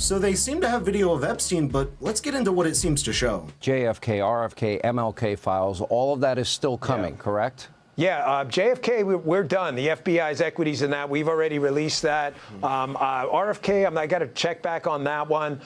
So they seem to have video of Epstein, but let's get into what it seems to show. JFK, RFK, MLK files, all of that is still coming, correct? Yeah, JFK, we're done. The FBI's equities in that, we've already released that. RFK, I got to check back on that one.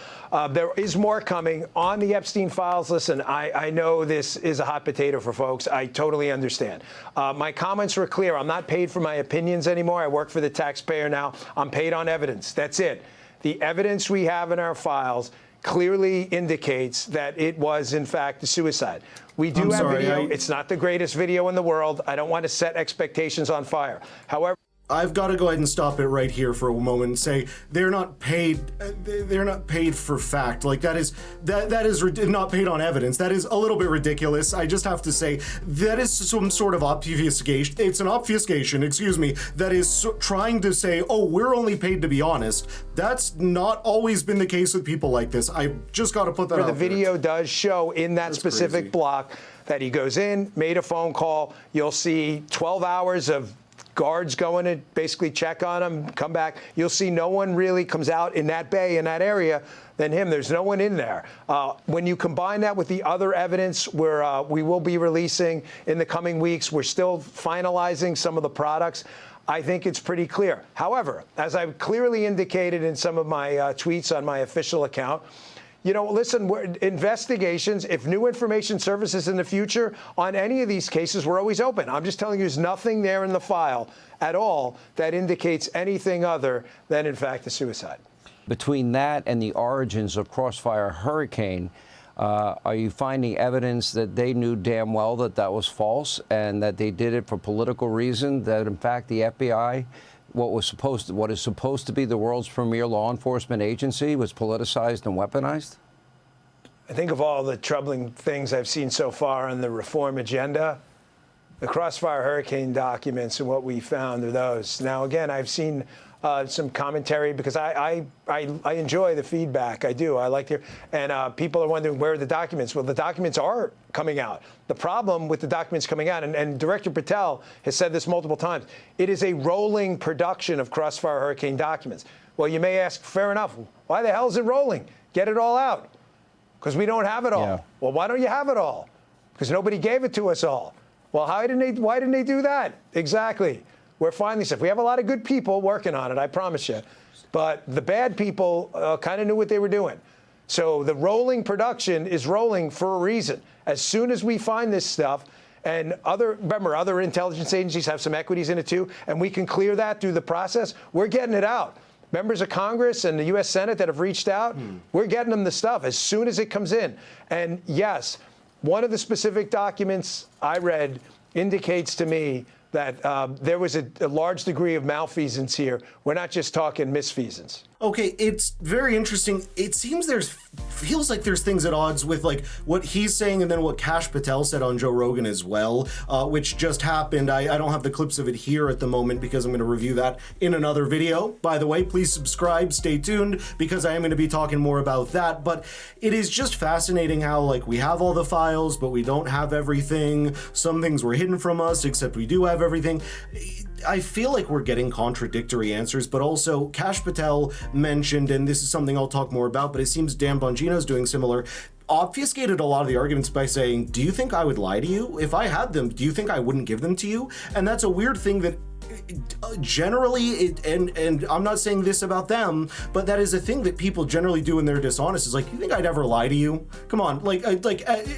There is more coming on the Epstein files. Listen, I know this is a hot potato for folks. I totally understand. My comments were clear. I'm not paid for my opinions anymore. I work for the taxpayer now. I'm paid on evidence. That's it. The evidence we have in our files clearly indicates that it was, in fact, a suicide. We do have video. It's not the greatest video in the world. I don't want to set expectations on fire. However, I've got to go ahead and stop it right here for a moment and say they're not paid. They're not paid for fact. Like that is not paid on evidence. That is a little bit ridiculous. I just have to say that is some sort of obfuscation. It's an obfuscation, excuse me, that is trying to say, oh, we're only paid to be honest. That's not always been the case with people like this. I just got to put that out there. The video does show in that specific block that he goes in, made a phone call. You'll see 12 hours of guards going to basically check on him, come back. You'll see no one really comes out in that bay, in that area, than him. There's no one in there. When you combine that with the other evidence we will be releasing in the coming weeks, we're still finalizing some of the products. I think it's pretty clear. However, as I've clearly indicated in some of my tweets on my official account, you know, listen, investigations, if new information surfaces in the future on any of these cases, we're always open. I'm just telling you, there's nothing there in the file at all that indicates anything other than, in fact, a suicide. Between that and the origins of Crossfire Hurricane, are you finding evidence that they knew damn well that that was false and that they did it for political reason, that, in fact, the FBI, what is supposed to be the world's premier law enforcement agency, was politicized and weaponized? I think of all the troubling things I've seen so far on the reform agenda, the Crossfire Hurricane documents and what we found are those. Now, again, I've seen some commentary because I enjoy the feedback. I do. I like to hear. And people are wondering, where are the documents? Well, the documents are coming out. The problem with the documents coming out, and Director Patel has said this multiple times, it is a rolling production of Crossfire Hurricane documents. Well, you may ask, fair enough, why the hell is it rolling? Get it all out. Because we don't have it all. Yeah. Well, why don't you have it all? Because nobody gave it to us all. Well, why didn't they do that? Exactly. We're finding stuff. We have a lot of good people working on it, I promise you. But the bad people kind of knew what they were doing. So the rolling production is rolling for a reason. As soon as we find this stuff, and other intelligence agencies have some equities in it too, and we can clear that through the process, we're getting it out. Members of Congress and the U.S. Senate that have reached out, we're getting them the stuff as soon as it comes in. And yes, one of the specific documents I read indicates to me that there was a large degree of malfeasance here. We're not just talking misfeasance. Okay, it's very interesting. It seems feels like there's things at odds with like what he's saying and then what Kash Patel said on Joe Rogan as well, which just happened. I don't have the clips of it here at the moment because I'm going to review that in another video. By the way, please subscribe, stay tuned, because I am going to be talking more about that. But it is just fascinating how like we have all the files, but we don't have everything. Some things were hidden from us, except we do have everything. I feel like we're getting contradictory answers, but also Kash Patel mentioned, and this is something I'll talk more about, but it seems Dan Bongino's doing similar, obfuscated a lot of the arguments by saying, do you think I would lie to you? If I had them, do you think I wouldn't give them to you? And that's a weird thing that generally, and I'm not saying this about them, but that is a thing that people generally do when they're dishonest. Is like, you think I'd ever lie to you? Come on,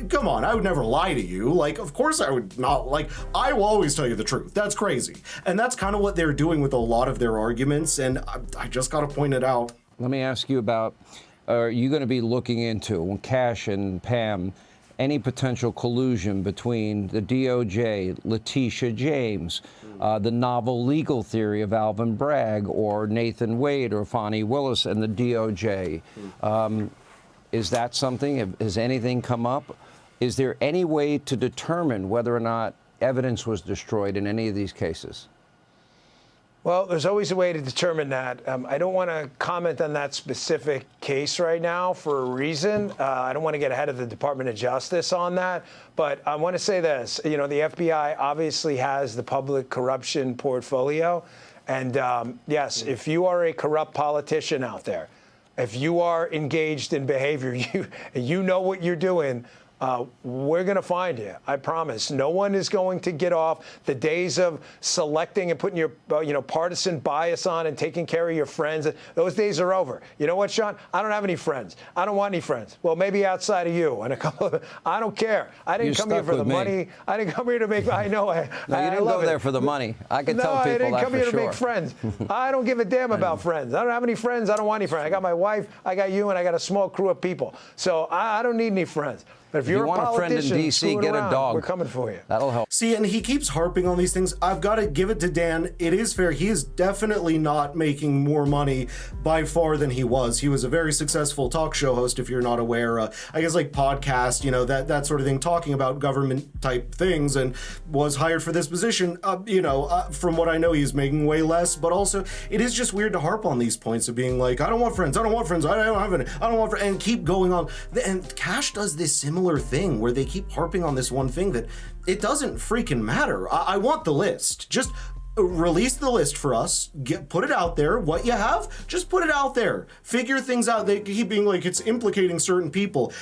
come on, I would never lie to you. Like, of course I would not. Like, I will always tell you the truth. That's crazy. And that's kind of what they're doing with a lot of their arguments, and I just got to point it out. Let me ask you about, are you going to be looking into, Kash and Pam, any potential collusion between the DOJ, Letitia James, the novel legal theory of Alvin Bragg, or Nathan Wade, or Fani Willis, and the DOJ? Is that something? Has anything come up? Is there any way to determine whether or not evidence was destroyed in any of these cases? Well, there's always a way to determine that. I don't want to comment on that specific case right now for a reason. I don't want to get ahead of the Department of Justice on that. But I want to say this. You know, the FBI obviously has the public corruption portfolio. And yes, if you are a corrupt politician out there, if you are engaged in behavior, you know what you're doing, we're going to find you. I promise. No one is going to get off. The days of selecting and putting your partisan bias on and taking care of your friends, those days are over. You know what, Sean? I don't have any friends. I don't want any friends. Well, maybe outside of you and a couple of. I don't care. I didn't come here for the money. I didn't come here to make. I know. No, you didn't go there for the money. I can tell people that for sure. No, I didn't come here to make friends. I don't give a damn about friends. I don't have any friends. I don't want any friends. I got my wife. I got you, and I got a small crew of people. So I don't need any friends. But if you're want a friend in D.C., get a dog. We're coming for you. That'll help. See, and he keeps harping on these things. I've got to give it to Dan. It is fair. He is definitely not making more money by far than he was. He was a very successful talk show host, if you're not aware. I guess like podcast, that sort of thing, talking about government type things, and was hired for this position. From what I know, he's making way less. But also, it is just weird to harp on these points of being like, I don't want friends. I don't want friends. I don't have any. I don't want friends. And keep going on. And Cash does this similar thing where they keep harping on this one thing that it doesn't freaking matter. I want the list. Just release the list for us. Put it out there. What you have, just put it out there. Figure things out. They keep being like it's implicating certain people.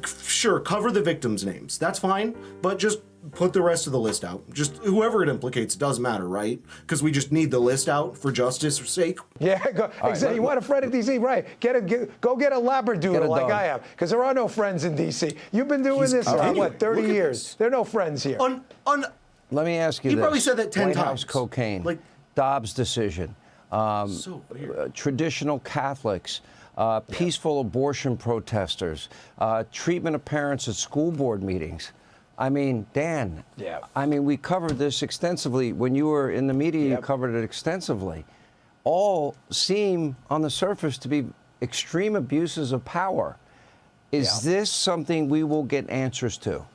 Sure, cover the victims' names. That's fine, but just put the rest of the list out. Just whoever it implicates, it doesn't matter, right? Because we just need the list out for justice sake. Yeah, exactly. You want a friend in D.C., right? Go get a Labradoodle like I have, because there are no friends in D.C. You've been doing this for, 30 years? There are no friends here. Let me ask you this. He probably said that 10 White times. House cocaine, Like, Dobbs decision, so weird. Traditional Catholics, peaceful abortion protesters, treatment of parents at school board meetings. I mean, Dan, we covered this extensively. When you were in the media, you covered it extensively. All seem, on the surface, to be extreme abuses of power. Is this something we will get answers to?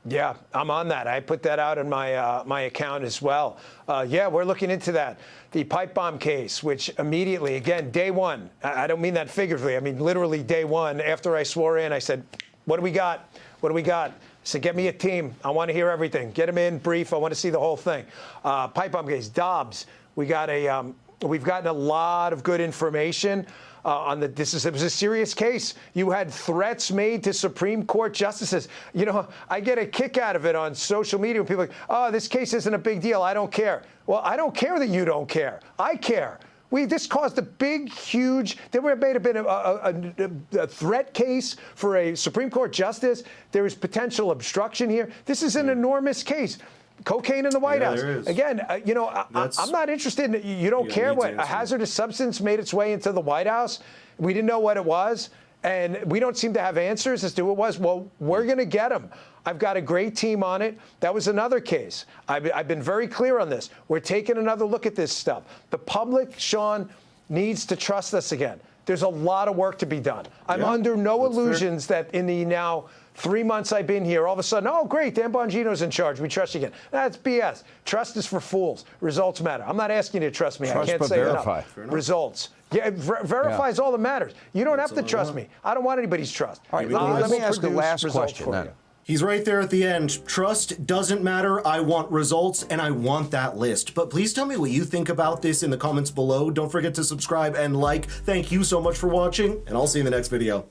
Yeah, I'm on that. I put that out in my account as well. We're looking into that. The pipe bomb case, which immediately, again, day one, I don't mean that figuratively. I mean literally day one, after I swore in, I said, what do we got? What do we got? I said, get me a team. I want to hear everything. Get them in, brief. I want to see the whole thing. Pipe bomb case, Dobbs. We've gotten a lot of good information. It was a serious case. You had threats made to Supreme Court justices. I get a kick out of it on social media when people are like, oh, this case isn't a big deal. I don't care. Well, I don't care that you don't care. I care. This caused a big, huge. There may have been a threat case for a Supreme Court justice. There is potential obstruction here. This is an enormous case. Cocaine in the White House. Again, I'm not interested in. You don't care what a hazardous substance made its way into the White House. We didn't know what it was, and we don't seem to have answers as to who it was. Well, we're going to get them. I've got a great team on it. That was another case. I've been very clear on this. We're taking another look at this stuff. The public, Sean, needs to trust us again. There's a lot of work to be done. I'm under no illusions that in the now 3 months I've been here, all of a sudden, oh, great, Dan Bongino's in charge. We trust you again. That's BS. Trust is for fools. Results matter. I'm not asking you to trust me. Trust I can't but say verify. enough. Results. Yeah, verify is all that matters. You don't have to trust me. I don't want anybody's trust. All right, let me ask the last question then. He's right there at the end. Trust doesn't matter. I want results, and I want that list. But please tell me what you think about this in the comments below. Don't forget to subscribe and like. Thank you so much for watching, and I'll see you in the next video.